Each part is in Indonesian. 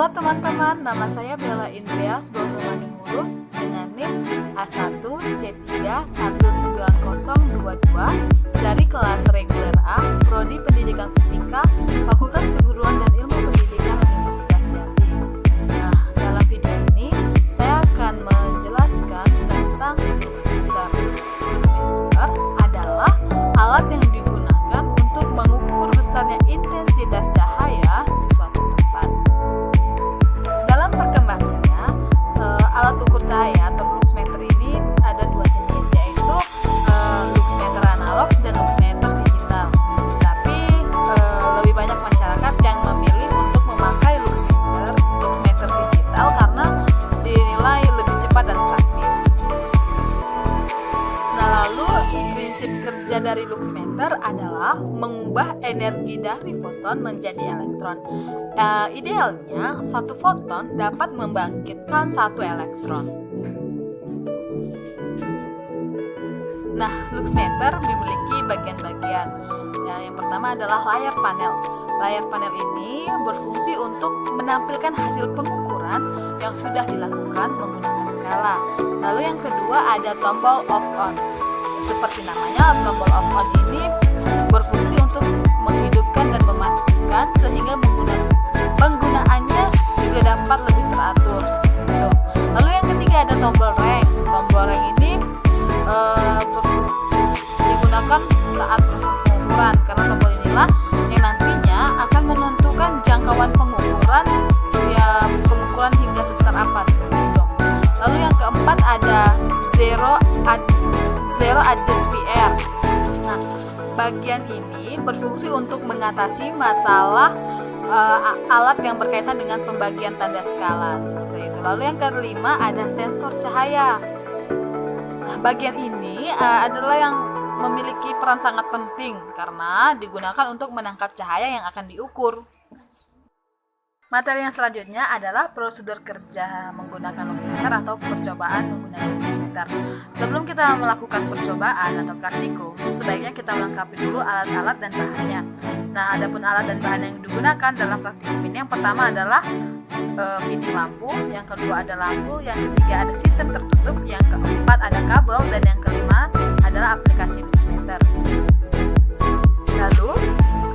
Halo teman-teman, nama saya Bella Indrias Baudomanihuluk dengan NIM A1C3190022 dari kelas reguler A, Prodi Pendidikan Fisika, Fakultas Keguruan dan Ilmu Pendidikan Universitas Jambi. Nah, dalam video ini saya akan menjelaskan tentang luxmeter. Luxmeter adalah alat yang digunakan untuk mengukur besarnya intensitas cahaya di suatu tempat. Dalam perkembangannya, alat ukur cahaya atau luxmeter ini ada dua jenis, yaitu luxmeter analog dan luxmeter digital. Tapi lebih banyak masyarakat yang memilih untuk memakai luxmeter digital karena dinilai lebih cepat dan praktis. Nah, lalu prinsip kerja dari luxmeter adalah mengubah energi dari foton menjadi elektron. Idealnya, satu foton dapat membangkitkan satu elektron. Nah, luxmeter memiliki bagian-bagian. Yang pertama adalah layar panel. Layar panel ini berfungsi untuk menampilkan hasil pengukuran yang sudah dilakukan menggunakan skala. Lalu yang kedua ada tombol off on. Seperti namanya, tombol off on ini berfungsi untuk menghidupkan dan mematikan sehingga penggunaannya juga dapat lebih teratur seperti itu. Lalu yang ketiga ada tombol reng. Tombol reng ini digunakan saat proses pengukuran karena tombol inilah yang nantinya akan menentukan jangkauan pengukuran hingga sebesar apa seperti itu. Lalu yang keempat ada zero adjust VR. Nah, bagian ini berfungsi untuk mengatasi masalah alat yang berkaitan dengan pembagian tanda skala seperti itu. Lalu yang kelima ada sensor cahaya. Nah, bagian ini adalah yang memiliki peran sangat penting karena digunakan untuk menangkap cahaya yang akan diukur. Materi yang selanjutnya adalah prosedur kerja menggunakan luxmeter atau percobaan menggunakan luxmeter. Sebelum kita melakukan percobaan atau praktikum, sebaiknya kita melengkapi dulu alat-alat dan bahannya. Nah, adapun alat dan bahan yang digunakan dalam praktikum ini, yang pertama adalah fitting lampu, yang kedua ada lampu, yang ketiga ada sistem tertutup, yang keempat ada kabel, dan yang kelima adalah aplikasi luxmeter. Lalu,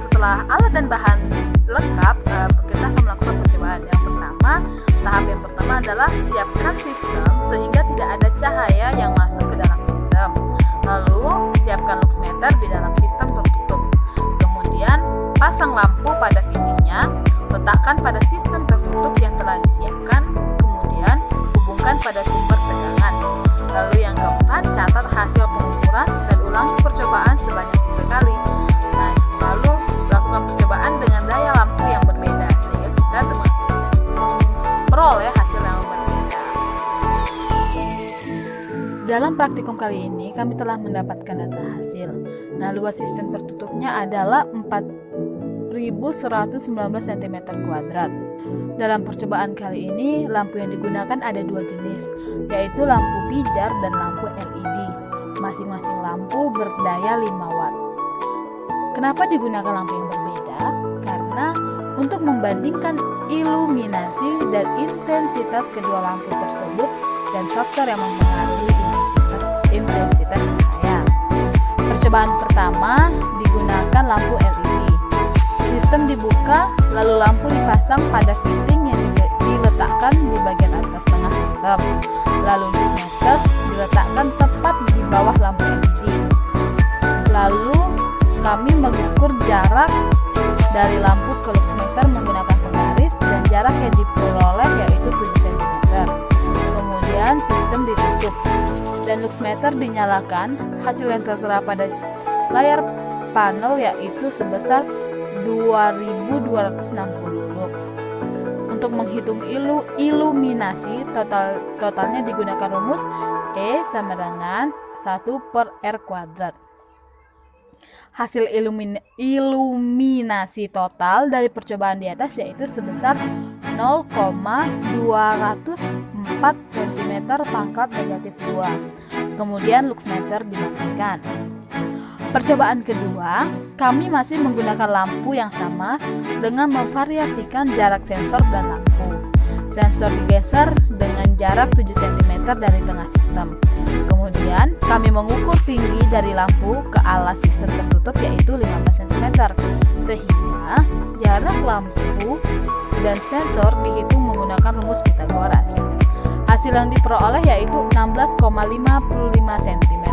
setelah alat dan bahan lengkap, kita akan melakukan percobaan. Tahap yang pertama adalah siapkan sistem sehingga tidak ada cahaya yang masuk ke dalam sistem. Lalu siapkan luxmeter di dalam sistem tertutup. Kemudian pasang lampu pada fittingnya, letakkan pada sistem tertutup yang telah disiapkan. Kemudian hubungkan pada sumber tegangan. Lalu yang keempat, catat hasil pengukuran dan ulangi percobaan sebanyak 3 kali. Nah, lalu lakukan percobaan dengan daya lampu yang berbeda sehingga kita memperoleh hasil yang berbeda. Dalam praktikum kali ini kami telah mendapatkan data hasil. Nah, luas sistem tertutupnya adalah 4.119 cm². Dalam percobaan kali ini lampu yang digunakan ada 2 jenis, yaitu lampu pijar dan lampu LED. Masing-masing lampu berdaya 5 watt. Kenapa digunakan lampu yang berbeda? Karena untuk membandingkan iluminasi dan intensitas kedua lampu tersebut dan faktor yang mempengaruhi intensitas cahaya. Percobaan pertama digunakan lampu LED. Sistem dibuka, lalu lampu dipasang pada fitting yang diletakkan di bagian atas tengah sistem. Lalu luxmeter diletakkan tepat di bawah lampu LED. Lalu kami mengukur jarak dari lampu ke luxmeter menggunakan penggaris dan jarak yang diperoleh yaitu 7 cm. Kemudian sistem ditutup dan luxmeter dinyalakan. Hasil yang tertera pada layar panel yaitu sebesar 2260 lux. Untuk menghitung iluminasi totalnya digunakan rumus E sama dengan 1/R². Hasil iluminasi total dari percobaan di atas yaitu sebesar 0,204 cm². Kemudian luxmeter dimatikan. Percobaan kedua, kami masih menggunakan lampu yang sama dengan memvariasikan jarak sensor dan lampu. Sensor digeser dengan jarak 7 cm dari tengah sistem. Kemudian kami mengukur tinggi dari lampu ke alas sistem tertutup yaitu 15 cm. Sehingga jarak lampu dan sensor dihitung menggunakan rumus Pythagoras. Hasil yang diperoleh yaitu 16,55 cm.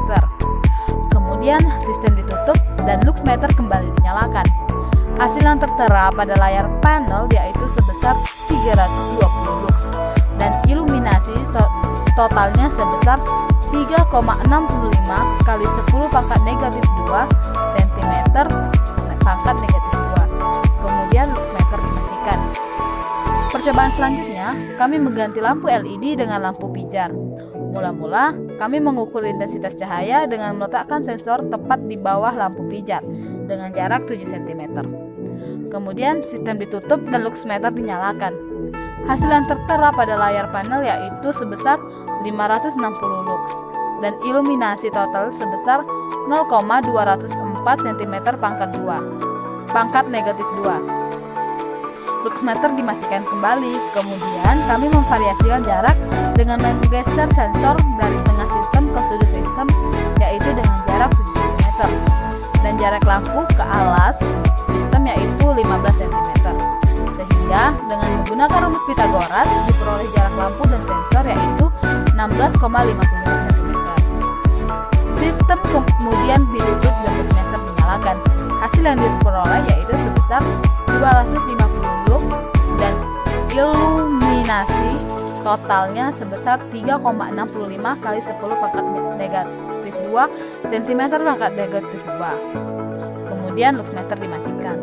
Kemudian sistem ditutup dan luxmeter kembali dinyalakan. Hasil yang tertera pada layar panel yaitu sebesar 320 lux dan iluminasi totalnya sebesar 3,65 kali 10 pangkat negatif 2 cm pangkat negatif 2. Kemudian luxmeter dimatikan. Percobaan selanjutnya, kami mengganti lampu LED dengan lampu pijar. Mula-mula, kami mengukur intensitas cahaya dengan meletakkan sensor tepat di bawah lampu pijar dengan jarak 7 cm. Kemudian sistem ditutup dan luxmeter dinyalakan. Hasil yang tertera pada layar panel yaitu sebesar 560 lux dan iluminasi total sebesar 0,204 cm pangkat 2 pangkat negatif 2. Luxmeter dimatikan kembali. Kemudian kami memvariasikan jarak dengan menggeser sensor dari tengah sistem ke sudut sistem yaitu dengan jarak 7 cm dan jarak lampu ke alas sistem yaitu 15 cm. Sehingga dengan menggunakan rumus Pythagoras diperoleh jarak lampu dan sensor yaitu 16,55 cm. Sistem kemudian ditutup dan luxmeter dinyalakan. Hasil yang diperoleh yaitu sebesar 250 lux dan iluminasi totalnya sebesar 3,65 kali 10 pangkat negatif 2 cm pangkat negatif 2. Kemudian luxmeter dimatikan.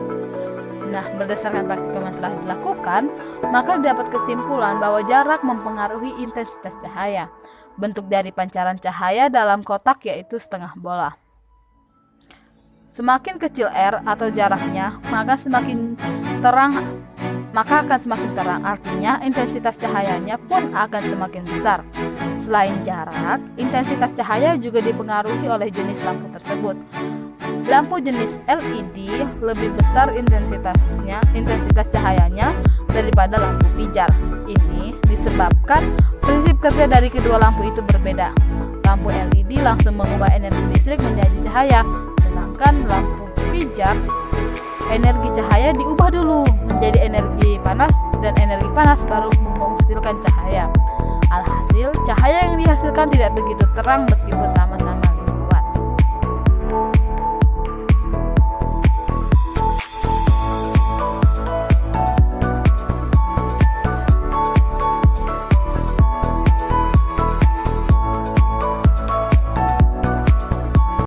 Nah, berdasarkan praktikum yang telah dilakukan, maka dapat kesimpulan bahwa jarak mempengaruhi intensitas cahaya. Bentuk dari pancaran cahaya dalam kotak yaitu setengah bola. Semakin kecil R atau jaraknya, maka akan semakin terang, artinya intensitas cahayanya pun akan semakin besar. Selain jarak, intensitas cahaya juga dipengaruhi oleh jenis lampu tersebut. Lampu jenis LED lebih besar intensitas cahayanya daripada lampu pijar. Ini disebabkan prinsip kerja dari kedua lampu itu berbeda. Lampu LED langsung mengubah energi listrik menjadi cahaya, sedangkan lampu pijar energi cahaya diubah dulu menjadi energi panas dan energi panas baru menghasilkan cahaya. Alhasil, cahaya yang dihasilkan tidak begitu terang meskipun sama-sama